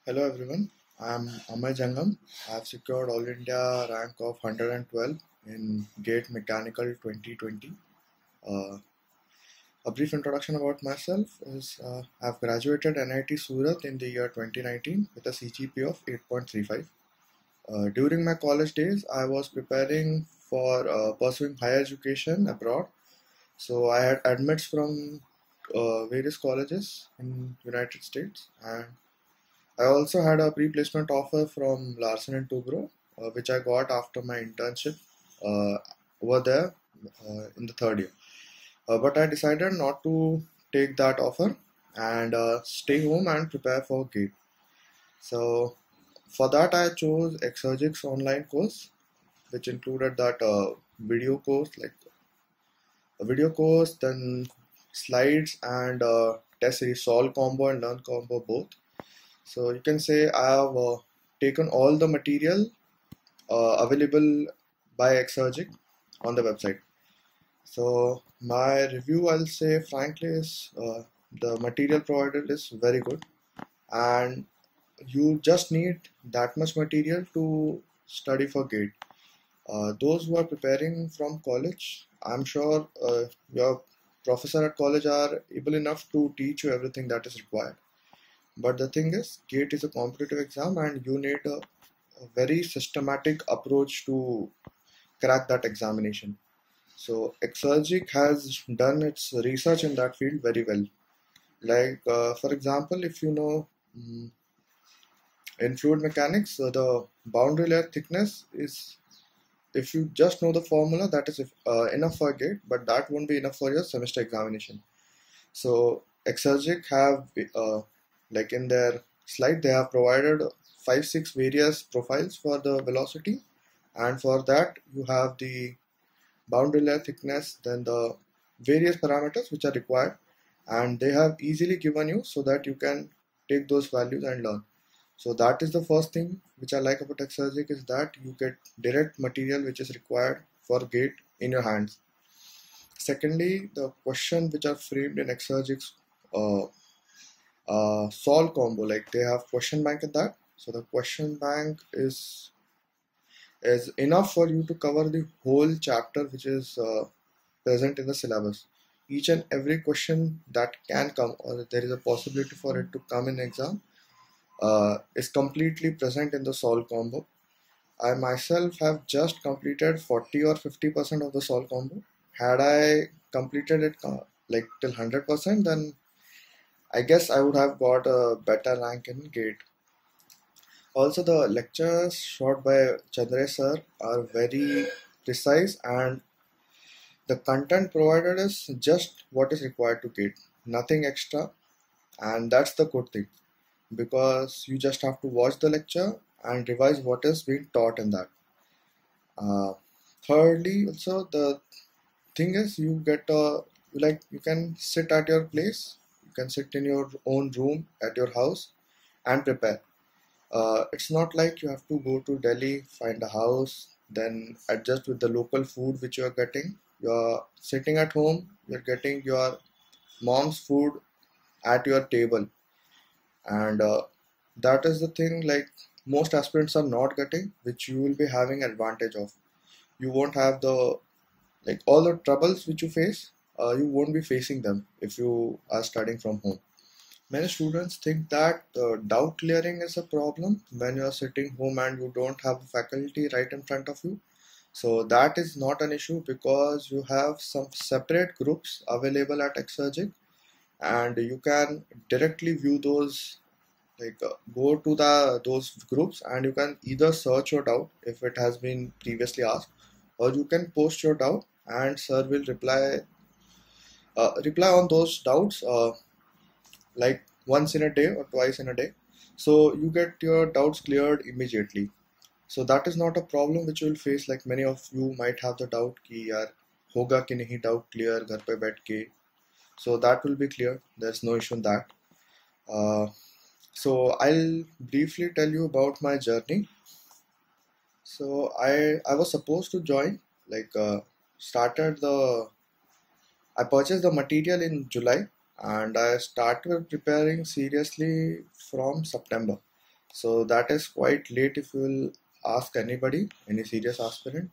Hello everyone, I'm Amay Jangam. I have secured All India rank of 112 in GATE Mechanical 2020. Uh, a brief introduction about myself is I've graduated NIT Surat in the year 2019 with a CGPA of 8.35. During my college days, I was preparing for pursuing higher education abroad. So I had admits from various colleges in United States, and I also had a pre-placement offer from Larsen and Toubro, which I got after my internship uh, over there in the third year. But I decided not to take that offer and stay home and prepare for GATE. So for that, I chose Exergic's online course, which included that video course, like a video course, then slides and test series, solve combo and learn combo both. So you can say I have taken all the material available by Exergic on the website. So my review, I'll say frankly, is the material provided is very good, and you just need that much material to study for GATE. Those who are preparing from college, I'm sure your professor at college are able enough to teach you everything that is required. But the thing is, GATE is a competitive exam, and you need a very systematic approach to crack that examination. So Exergic has done its research in that field very well. Like for example, if you know in fluid mechanics, the boundary layer thickness is, if you just know the formula, that is enough for GATE, but that won't be enough for your semester examination. So Exergic have like in their slide they have provided 5-6 various profiles for the velocity, and for that you have the boundary layer thickness, then the various parameters which are required, and they have easily given you so that you can take those values and learn. So that is the first thing which I like about Exergic, is that you get direct material which is required for GATE in your hands. Secondly, the questions which are framed in Exergic's uh, solve combo, like they have question bank in that. So the question bank is enough for you to cover the whole chapter which is present in the syllabus. Each and every question that can come, or there is a possibility for it to come in exam, is completely present in the solve combo. I myself have just completed 40 or 50% of the solve combo. Had I completed it like till 100%, then I guess I would have got a better rank in GATE. Also, the lectures shot by Chandresh sir are very precise, and the content provided is just what is required to GATE, nothing extra, and that's the good thing, because you just have to watch the lecture and revise what is being taught in that. Uh, Thirdly, also the thing is you get like you can sit at your place, you can sit in your own room at your house and prepare. It's not like you have to go to Delhi, find a house, then adjust with the local food which you are getting. You're sitting at home, you're getting your mom's food at your table, and that is the thing like most aspirants are not getting, which you will be having advantage of. You won't have the, like all the troubles which you face, you won't be facing them if you are studying from home. Many students think that doubt clearing is a problem when you are sitting home and you don't have a faculty right in front of you. So that is not an issue, because you have some separate groups available at Exergic, and you can directly view those, like go to the those groups, and you can either search your doubt if it has been previously asked, or you can post your doubt and sir will reply on those doubts like once in a day or twice in a day, so you get your doubts cleared immediately. So that is not a problem which you will face. Like many of you might have the doubt कि यार होगा कि नहीं doubt clear घर पे बैठ के, so that will be clear, there's no issue in that. So I'll briefly tell you about my journey. So I was supposed to join, like started the I purchased the material in July, and I started preparing seriously from September. So that is quite late if you will ask anybody, any serious aspirant.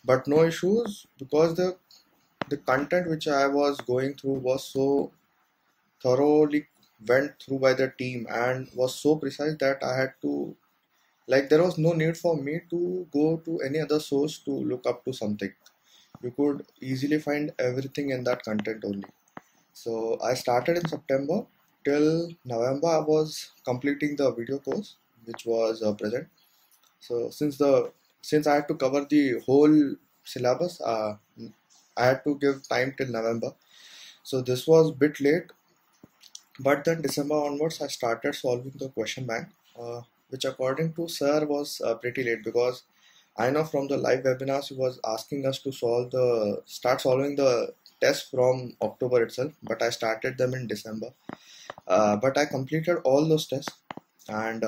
But no issues, because the content which I was going through was so thoroughly went through by the team and was so precise that I had to, like, there was no need for me to go to any other source to look up to something. You could easily find everything in that content only. So I started in September. Till November I was completing the video course which was present. So since I had to cover the whole syllabus, I had to give time till November. So this was a bit late, but then December onwards I started solving the question bank, which according to sir was pretty late, because I know from the live webinars he was asking us to start solving the test from October itself, but I started them in December. But I completed all those tests, and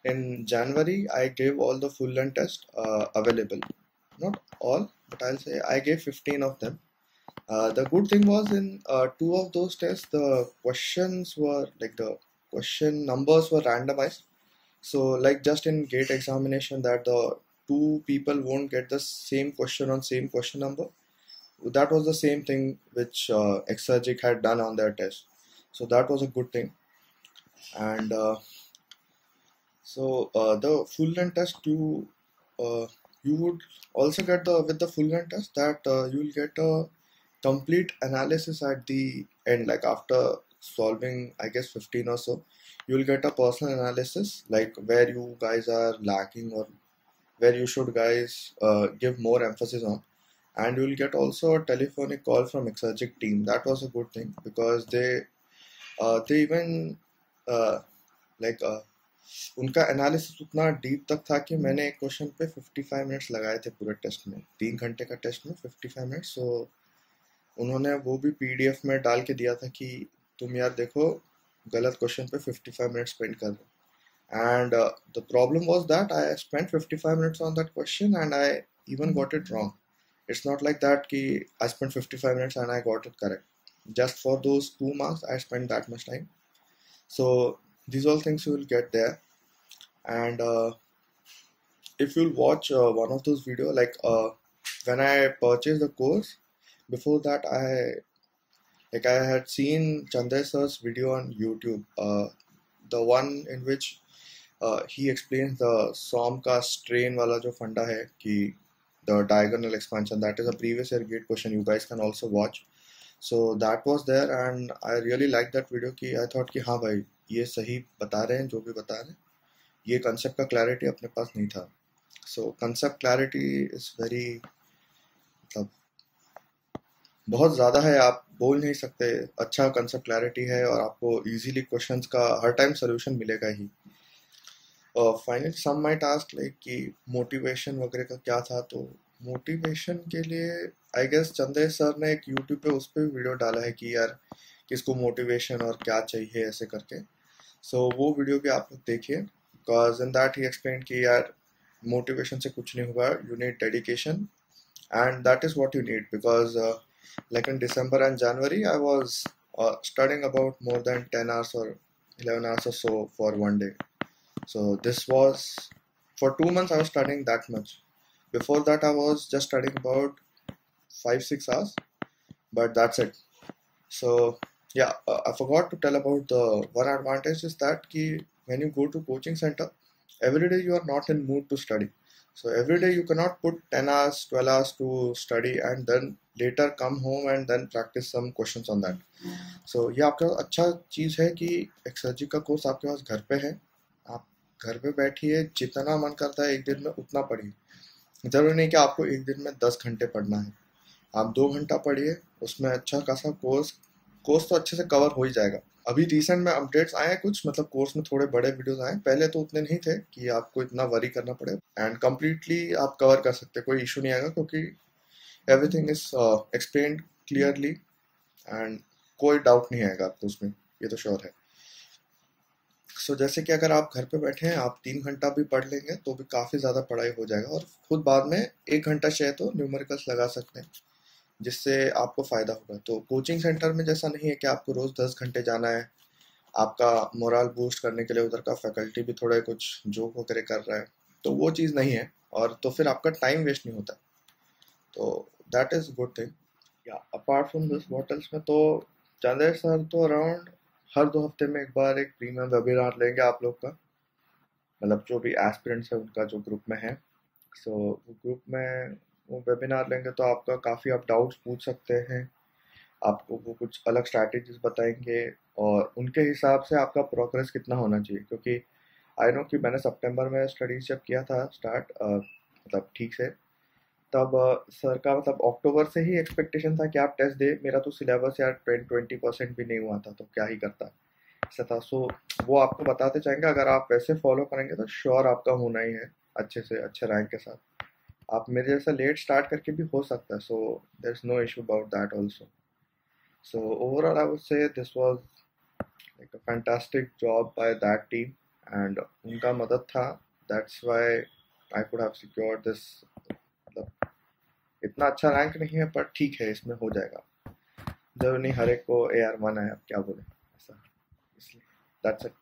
in January I gave all the full length tests available. Not all, but I'll say I gave 15 of them. The good thing was, in two of those tests, the question numbers were randomized. So, like, just in gate examination, that the two people won't get the same question on same question number. That was the same thing which Exergic had done on their test. So that was a good thing. And the full length test, you would also get with the full length test that you will get a complete analysis at the end, like after solving I guess 15 or so. You will get a personal analysis, like where you guys are lacking or where you should guys give more emphasis on. And you will get also a telephonic call from Exergic team. That was a good thing, because they even like उनका analysis उतना deep तक था कि मैंने एक question पे 55 minutes लगाए थे पूरे टेस्ट में, 3 घंटे का टेस्ट में 55 मिनट्स। सो उन्होंने वो भी पीडीएफ में डाल के दिया था कि तुम यार देखो, गलत क्वेश्चन पे 55 मिनट्स स्पेंड कर रहे। And the problem was that I spent 55 minutes on that question and I even got it wrong. It's not like that ki I spent 55 minutes and I got it correct. Just for those 2 marks I spent that much time. So these all things you will get there. And if you'll watch one of those video, like when I purchased the course, before that I had seen Chandra sir's video on YouTube, the one in which he explains the SOM का strain वाला जो फंडा है कि the diagonal expansion. That is a previous year gate question. You guys can also watch. So that was there and I really liked that video कि I thought कि हाँ भाई ये सही बता रहे हैं जो भी बता रहे हैं, ये concept का clarity अपने पास नहीं था. So concept clarity is very, मतलब बहुत ज़्यादा है, आप बोल नहीं सकते. अच्छा concept clarity है और आपको easily questions का हर टाइम solution मिलेगा ही. Finally some might ask like कि मोटिवेशन वगैरह का क्या था. तो मोटिवेशन के लिए आई गेस चंद्रेश सर ने एक यूट्यूब पे उस पर वीडियो डाला है कि यार किसको मोटिवेशन और क्या चाहिए ऐसे करके. सो वो वीडियो भी आप लोग देखिए, because in that he explain कि यार मोटिवेशन से कुछ नहीं होगा, you need dedication and that is what you need. Because like in December and January I was studying about more than 10 hours or 11 hours or so for one day. So this was for 2 months I was studying that much. Before that I was just studying about 5-6 hours, but that's it. So yeah, I forgot to tell about the one advantage is that ki when you go to coaching center, every day you are not in mood to study. So every day you cannot put 10 hours 12 hours to study and then later come home and then practice some questions on that. So ये आपका अच्छा चीज़ है कि exergy का course आपके पास घर पे है. आप घर पे बैठिए, जितना मन करता है एक दिन में उतना पढ़िए. जरूरी नहीं कि आपको एक दिन में 10 घंटे पढ़ना है. आप 2 घंटा पढ़िए, उसमें अच्छा खासा कोर्स तो अच्छे से कवर हो ही जाएगा. अभी रिसेंट में अपडेट्स आए हैं कुछ, मतलब कोर्स में थोड़े बड़े वीडियोस आए. पहले तो उतने नहीं थे कि आपको इतना वरी करना पड़े, एंड कम्प्लीटली आप कवर कर सकते, कोई इशू नहीं आएगा क्योंकि everything is explained clearly and कोई डाउट नहीं आएगा आपको उसमें, ये तो श्योर है. सो जैसे कि अगर आप घर पे बैठे हैं, आप 3 घंटा भी पढ़ लेंगे तो भी काफ़ी ज़्यादा पढ़ाई हो जाएगा, और खुद बाद में 1 घंटा चाहे तो न्यूमेरिकल्स लगा सकते हैं जिससे आपको फ़ायदा होगा. तो कोचिंग सेंटर में जैसा नहीं है कि आपको रोज़ 10 घंटे जाना है. आपका मोरल बूस्ट करने के लिए उधर का फैकल्टी भी थोड़े कुछ जोक वगैरह कर रहा है, तो वो चीज़ नहीं है, और तो फिर आपका टाइम वेस्ट नहीं होता, तो दैट इज़ गुड थिंग। या अपार्ट फ्रॉम दिस होटल्स में तो चंदेर सर तो अराउंड हर 2 हफ्ते में एक बार एक प्रीमियम वेबिनार लेंगे आप लोग का, मतलब जो भी एस्पिरेंट्स है उनका जो ग्रुप में है, सो वो ग्रुप में वो वेबिनार लेंगे तो आपका काफ़ी आप डाउट्स पूछ सकते हैं, आपको वो कुछ अलग स्ट्रैटेजीज बताएंगे, और उनके हिसाब से आपका प्रोग्रेस कितना होना चाहिए, क्योंकि आई नो कि मैंने सितंबर में स्टडीज जब किया था स्टार्ट, मतलब ठीक से, तब सर का मतलब अक्टूबर से ही एक्सपेक्टेशन था कि आप टेस्ट दे, मेरा तो सिलेबस यार 20% भी नहीं हुआ था, तो क्या ही करता ऐसा था। सो वो आपको बताते चाहेंगे, अगर आप वैसे फॉलो करेंगे तो श्योर आपका होना ही है अच्छे से अच्छे रैंक के साथ। आप मेरे जैसा लेट स्टार्ट करके भी हो सकता है, so there is no issue about that also. So overall I would say this was like a fantastic job by that team, and उनका मदद था, that's why I could have secured this. मतलब इतना अच्छा रैंक नहीं है, पर ठीक है, इसमें हो जाएगा, जरूर नहीं हर एक को AR1 है, अब क्या बोले ऐसा, इसलिए दैट्स इट।